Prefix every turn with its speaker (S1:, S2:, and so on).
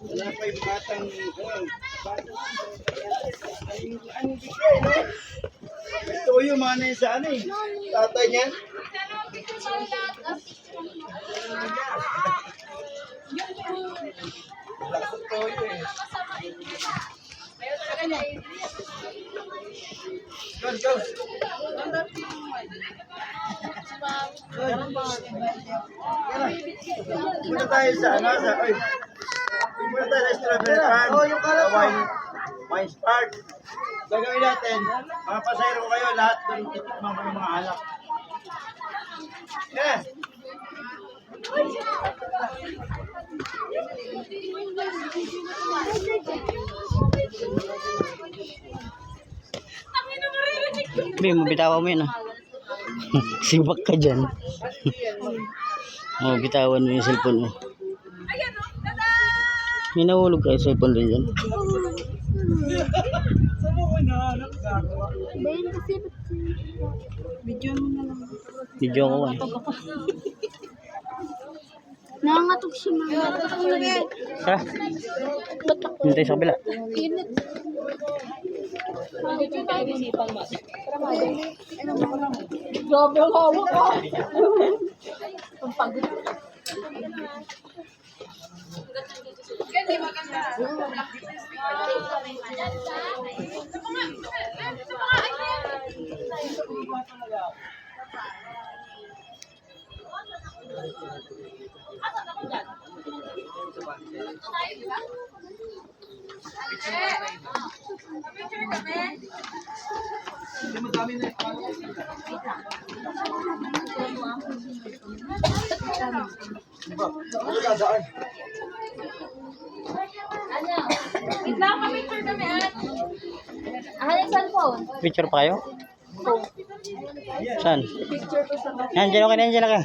S1: Wala pa yung batang ito yung mana yun sa ano eh. Tatay niyan. Ito yun eh. Go. Muna tayo sa ano, muna tayo sa strawberry farm. Wine Spark. Gagawin natin, mga pasayro kayo, lahat doon titikman ko yung mga alak. Yes!
S2: Be, mabitawan mo yun ah. Sibak ka dyan. Bitawan mo yung cellphone mo. May nahulog ka yung cellphone rin dyan.
S3: Video mo na lang.
S2: Video ko eh.
S3: Nangangatog si mama.
S2: Ha? Hintay sa kabila.
S3: Grabe ang hawak ka. Ang pagod. Ganda, maganda.
S4: Wait lang, pa-picture kami at. Yung cellphone.
S2: Picture pa kayo? Saan?
S4: Picture ko sa
S2: Yan, dyan ka.